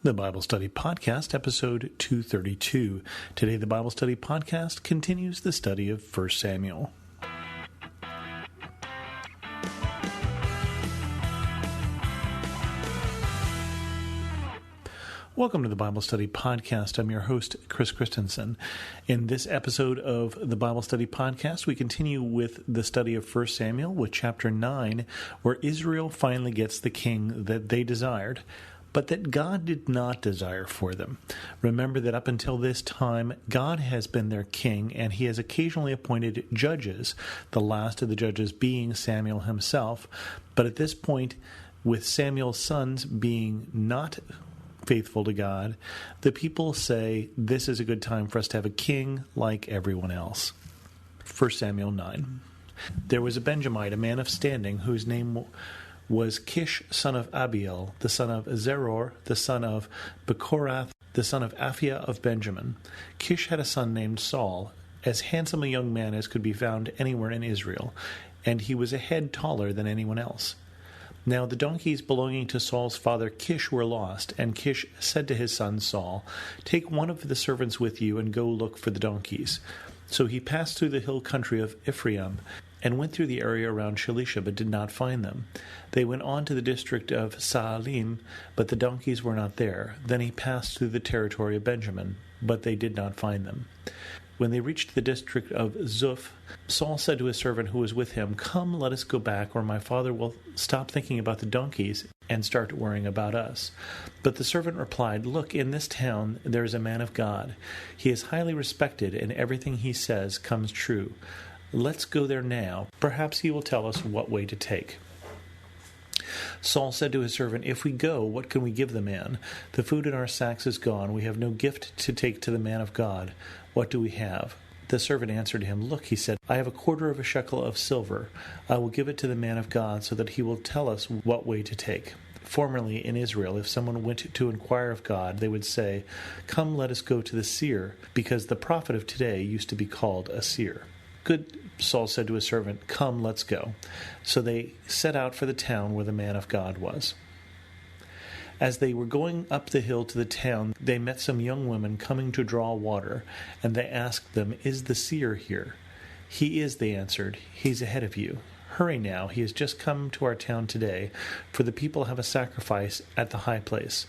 The Bible Study Podcast, episode 232. Today, the Bible Study Podcast continues the study of 1 Samuel. Welcome to the Bible Study Podcast. I'm your host, Chris Christensen. In this episode of the Bible Study Podcast, we continue with the study of 1 Samuel with chapter 9, where Israel finally gets the king that they desired, but that God did not desire for them. Remember that up until this time, God has been their king, and he has occasionally appointed judges, the last of the judges being Samuel himself. But at this point, with Samuel's sons being not faithful to God, the people say, this is a good time for us to have a king like everyone else. 1 Samuel 9. There was a Benjamite, a man of standing, whose name was Kish, son of Abiel, the son of Zeror, the son of Bechorath, the son of Aphiah of Benjamin. Kish had a son named Saul, as handsome a young man as could be found anywhere in Israel, and he was a head taller than anyone else. Now the donkeys belonging to Saul's father Kish were lost, and Kish said to his son Saul, "Take one of the servants with you and go look for the donkeys." So he passed through the hill country of Ephraim, and went through the area around Shalisha, but did not find them. They went on to the district of Saalim, but the donkeys were not there. Then he passed through the territory of Benjamin, but they did not find them. When they reached the district of Zuph, Saul said to his servant who was with him, "Come, let us go back, or my father will stop thinking about the donkeys and start worrying about us." But the servant replied, "Look, in this town there is a man of God. He is highly respected, and everything he says comes true. Let's go there now. Perhaps he will tell us what way to take." Saul said to his servant, "If we go, what can we give the man? The food in our sacks is gone. We have no gift to take to the man of God. What do we have?" The servant answered him, "Look," he said, "I have a quarter of a shekel of silver. I will give it to the man of God so that he will tell us what way to take." Formerly in Israel, if someone went to inquire of God, they would say, "Come, let us go to the seer," because the prophet of today used to be called a seer. "Good," Saul said to his servant, "come, let's go." So they set out for the town where the man of God was. As they were going up the hill to the town, they met some young women coming to draw water, and they asked them, "Is the seer here?" "He is," they answered. "He's ahead of you. Hurry now, he has just come to our town today, for the people have a sacrifice at the high place.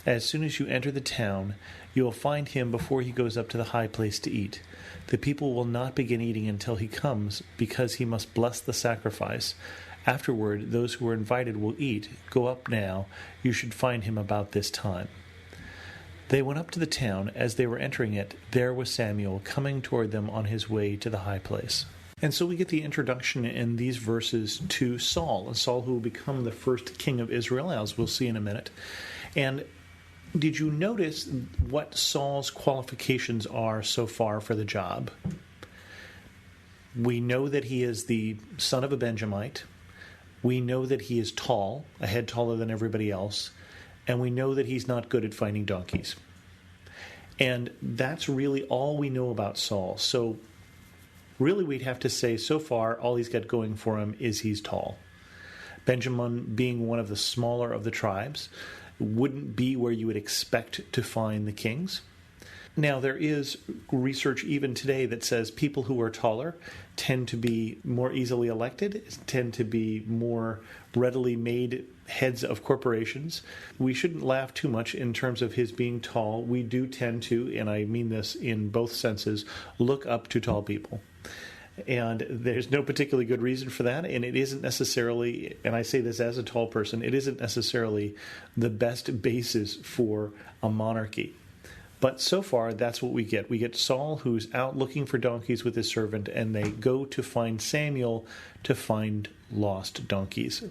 As soon as you enter the town, you will find him before he goes up to the high place to eat. The people will not begin eating until he comes, because he must bless the sacrifice. Afterward, those who are invited will eat. Go up now. You should find him about this time." They went up to the town. As they were entering it, there was Samuel coming toward them on his way to the high place. And so we get the introduction in these verses to Saul, who will become the first king of Israel, as we'll see in a minute. And did you notice what Saul's qualifications are so far for the job? We know that he is the son of a Benjamite. We know that he is tall, a head taller than everybody else. And we know that he's not good at finding donkeys. And that's really all we know about Saul. So really we'd have to say so far all he's got going for him is he's tall. Benjamin, being one of the smaller of the tribes, wouldn't be where you would expect to find the kings. Now, there is research even today that says people who are taller tend to be more easily elected, tend to be more readily made heads of corporations. We shouldn't laugh too much in terms of his being tall. We do tend to, and I mean this in both senses, look up to tall people. And there's no particularly good reason for that, and it isn't necessarily, and I say this as a tall person, it isn't necessarily the best basis for a monarchy. But so far, that's what we get. We get Saul, who's out looking for donkeys with his servant, and they go to find Samuel to find lost donkeys.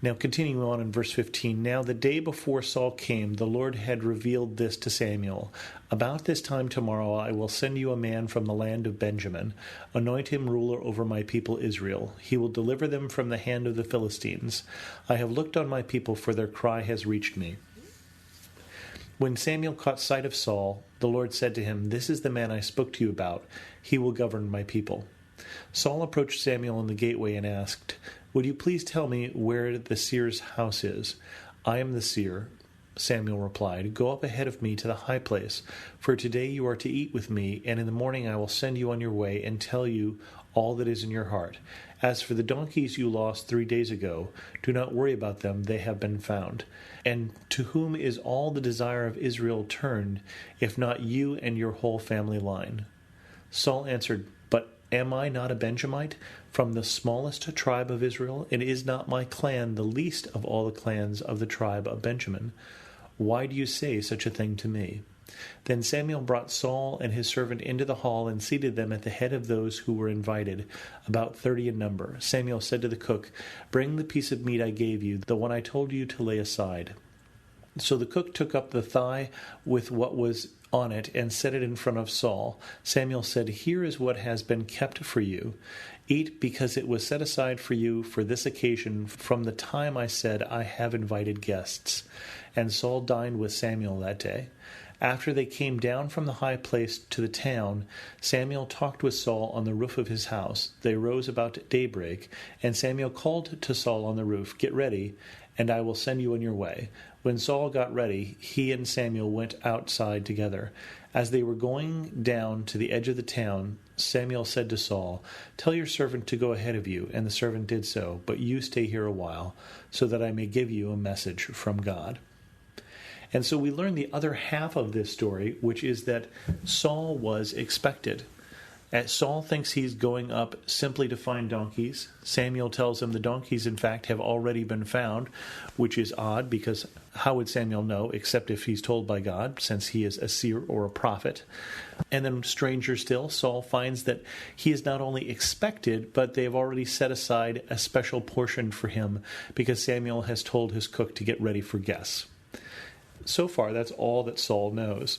Now, continuing on in verse 15, "Now the day before Saul came, the Lord had revealed this to Samuel. About this time tomorrow I will send you a man from the land of Benjamin. Anoint him ruler over my people Israel. He will deliver them from the hand of the Philistines. I have looked on my people, for their cry has reached me." When Samuel caught sight of Saul, the Lord said to him, "This is the man I spoke to you about. He will govern my people." Saul approached Samuel in the gateway and asked, "Would you please tell me where the seer's house is? I am the seer. Samuel replied, "Go up ahead of me to the high place, for today you are to eat with me, and in the morning I will send you on your way and tell you all that is in your heart. As for the donkeys you lost 3 days ago, do not worry about them, they have been found. And to whom is all the desire of Israel turned, if not you and your whole family line?" Saul answered, "But am I not a Benjamite, from the smallest tribe of Israel? And is not my clan the least of all the clans of the tribe of Benjamin? Why do you say such a thing to me?" Then Samuel brought Saul and his servant into the hall and seated them at the head of those who were invited, about 30 in number. Samuel said to the cook, "Bring the piece of meat I gave you, the one I told you to lay aside." So the cook took up the thigh with what was on it and set it in front of Saul. Samuel said, "Here is what has been kept for you. Eat, because it was set aside for you for this occasion from the time I said, 'I have invited guests.'" And Saul dined with Samuel that day. After they came down from the high place to the town, Samuel talked with Saul on the roof of his house. They rose about daybreak, and Samuel called to Saul on the roof, "Get ready, and I will send you on your way." When Saul got ready, he and Samuel went outside together. As they were going down to the edge of the town, Samuel said to Saul, "Tell your servant to go ahead of you," and the servant did so, "But you stay here a while, so that I may give you a message from God." And so we learn the other half of this story, which is that Saul was expected. Saul thinks he's going up simply to find donkeys. Samuel tells him the donkeys, in fact, have already been found, which is odd, because how would Samuel know except if he's told by God, since he is a seer or a prophet? And then, stranger still, Saul finds that he is not only expected, but they have already set aside a special portion for him, because Samuel has told his cook to get ready for guests. So far, that's all that Saul knows.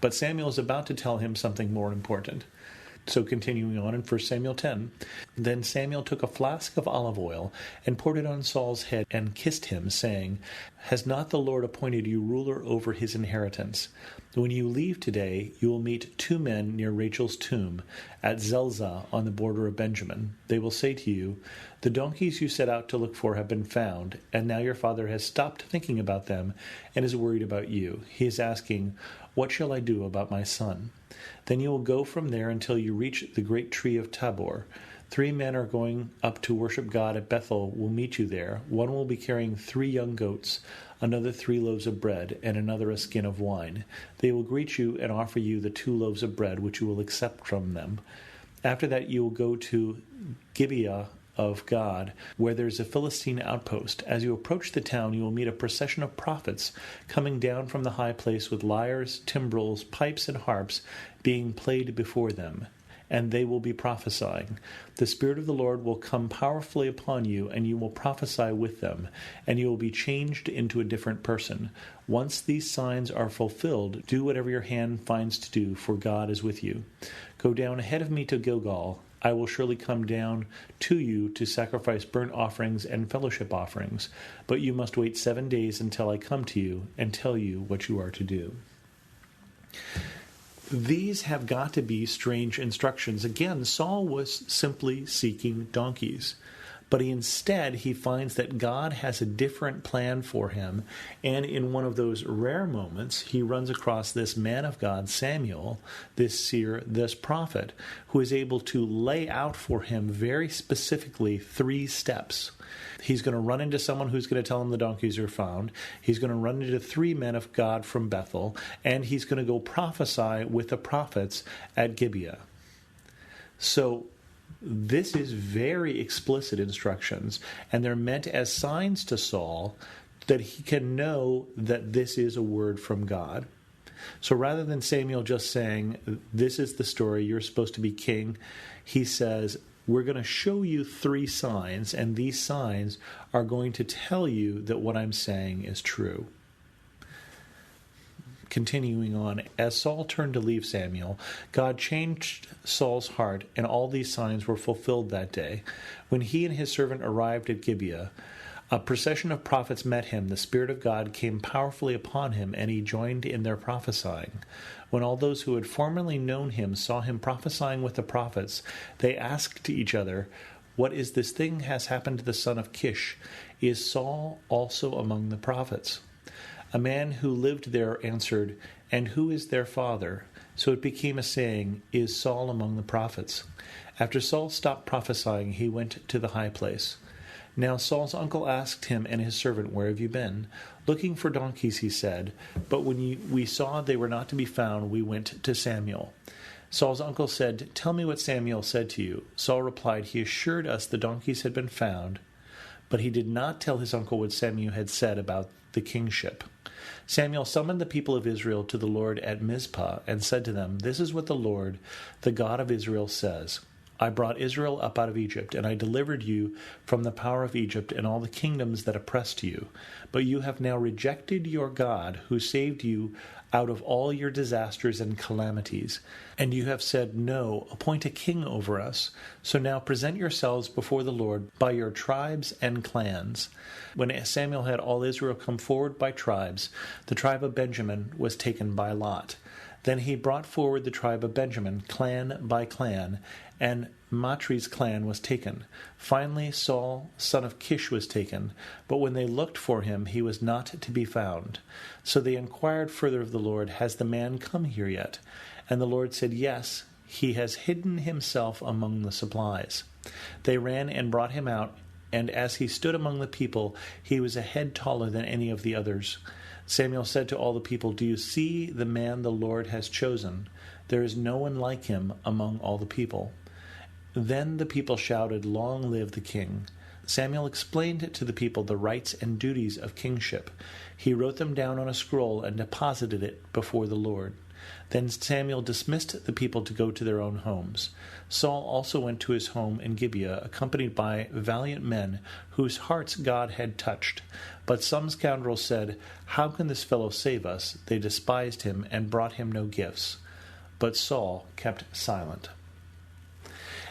But Samuel is about to tell him something more important. So continuing on in 1 Samuel 10, "Then Samuel took a flask of olive oil and poured it on Saul's head and kissed him, saying, 'Has not the Lord appointed you ruler over his inheritance? When you leave today, you will meet 2 men near Rachel's tomb at Zelzah on the border of Benjamin. They will say to you, "The donkeys you set out to look for have been found, and now your father has stopped thinking about them and is worried about you. He is asking, 'What shall I do about my son?' Then you will go from there until you reach the great tree of Tabor. 3 men are going up to worship God at Bethel will meet you there. One will be carrying 3 young goats, another 3 loaves of bread, and another a skin of wine. They will greet you and offer you the 2 loaves of bread, which you will accept from them. After that you will go to Gibeah of God, where there is a Philistine outpost. As you approach the town, you will meet a procession of prophets coming down from the high place with lyres, timbrels, pipes, and harps being played before them, and they will be prophesying. The Spirit of the Lord will come powerfully upon you, and you will prophesy with them, and you will be changed into a different person. Once these signs are fulfilled, do whatever your hand finds to do, for God is with you. Go down ahead of me to Gilgal. I will surely come down to you to sacrifice burnt offerings and fellowship offerings, but you must wait 7 days until I come to you and tell you what you are to do." These have got to be strange instructions. Again, Saul was simply seeking donkeys. But instead, he finds that God has a different plan for him. And in one of those rare moments, he runs across this man of God, Samuel, this seer, this prophet, who is able to lay out for him very specifically 3 steps. He's going to run into someone who's going to tell him the donkeys are found. He's going to run into 3 men of God from Bethel. And he's going to go prophesy with the prophets at Gibeah. So this is very explicit instructions, and they're meant as signs to Saul that he can know that this is a word from God. So rather than Samuel just saying, "This is the story, you're supposed to be king," he says, "We're going to show you 3 signs, and these signs are going to tell you that what I'm saying is true." Continuing on, as Saul turned to leave Samuel, God changed Saul's heart, and all these signs were fulfilled that day. When he and his servant arrived at Gibeah, a procession of prophets met him. The Spirit of God came powerfully upon him, and he joined in their prophesying. When all those who had formerly known him saw him prophesying with the prophets, they asked each other, "What is this thing has happened to the son of Kish? Is Saul also among the prophets?" A man who lived there answered, "And who is their father?" So it became a saying, "Is Saul among the prophets?" After Saul stopped prophesying, he went to the high place. Now Saul's uncle asked him and his servant, "Where have you been?" "Looking for donkeys," he said. "But when we saw they were not to be found, we went to Samuel." Saul's uncle said, "Tell me what Samuel said to you." Saul replied, "He assured us the donkeys had been found," but he did not tell his uncle what Samuel had said about the kingship. Samuel summoned the people of Israel to the Lord at Mizpah and said to them, "This is what the Lord, the God of Israel, says. I brought Israel up out of Egypt, and I delivered you from the power of Egypt and all the kingdoms that oppressed you. But you have now rejected your God, who saved you out of all your disasters and calamities. And you have said, 'No, appoint a king over us.' So now present yourselves before the Lord by your tribes and clans." When Samuel had all Israel come forward by tribes, the tribe of Benjamin was taken by lot. Then he brought forward the tribe of Benjamin, clan by clan, and Matri's clan was taken. Finally Saul, son of Kish, was taken, but when they looked for him, he was not to be found. So they inquired further of the Lord, "Has the man come here yet?" And the Lord said, "Yes, he has hidden himself among the supplies." They ran and brought him out, and as he stood among the people, he was a head taller than any of the others. Samuel said to all the people, "Do you see the man the Lord has chosen? There is no one like him among all the people." Then the people shouted, "Long live the king!" Samuel explained to the people the rights and duties of kingship. He wrote them down on a scroll and deposited it before the Lord. Then Samuel dismissed the people to go to their own homes. Saul also went to his home in Gibeah, accompanied by valiant men whose hearts God had touched. But some scoundrels said, "How can this fellow save us?" They despised him and brought him no gifts. But Saul kept silent.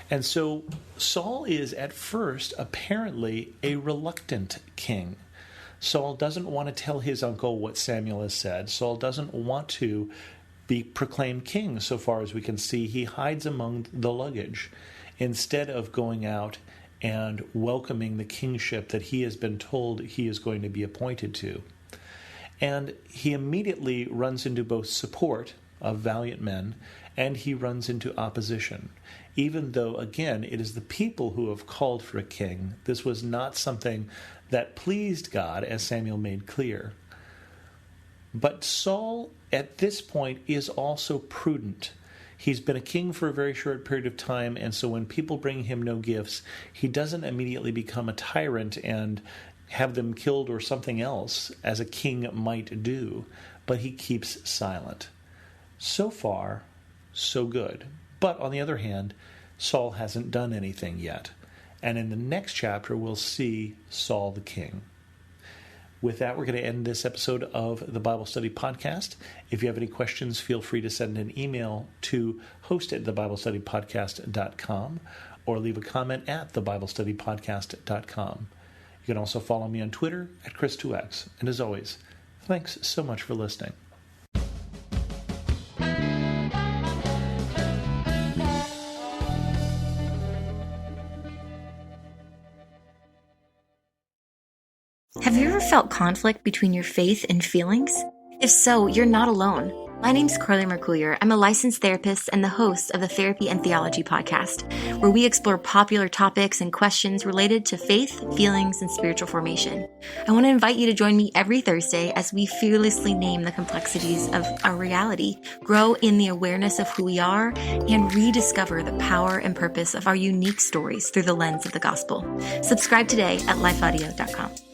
And so Saul is at first apparently a reluctant king. Saul doesn't want to tell his uncle what Samuel has said. Saul doesn't want to be proclaimed king, so far as we can see. He hides among the luggage instead of going out and welcoming the kingship that he has been told he is going to be appointed to. And he immediately runs into both support of valiant men and he runs into opposition. Even though, again, it is the people who have called for a king, this was not something that pleased God, as Samuel made clear. But Saul, at this point, is also prudent. He's been a king for a very short period of time, and so when people bring him no gifts, he doesn't immediately become a tyrant and have them killed or something else, as a king might do, but he keeps silent. So far, so good. But on the other hand, Saul hasn't done anything yet. And in the next chapter, we'll see Saul the king. With that, we're going to end this episode of the Bible Study Podcast. If you have any questions, feel free to send an email to host@thebiblestudypodcast.com or leave a comment at thebiblestudypodcast.com. You can also follow me on Twitter at Chris2X. And as always, thanks so much for listening. Have you ever felt conflict between your faith and feelings? If so, you're not alone. My name's Carly Mercoulier. I'm a licensed therapist and the host of the Therapy and Theology podcast, where we explore popular topics and questions related to faith, feelings, and spiritual formation. I want to invite you to join me every Thursday as we fearlessly name the complexities of our reality, grow in the awareness of who we are, and rediscover the power and purpose of our unique stories through the lens of the gospel. Subscribe today at lifeaudio.com.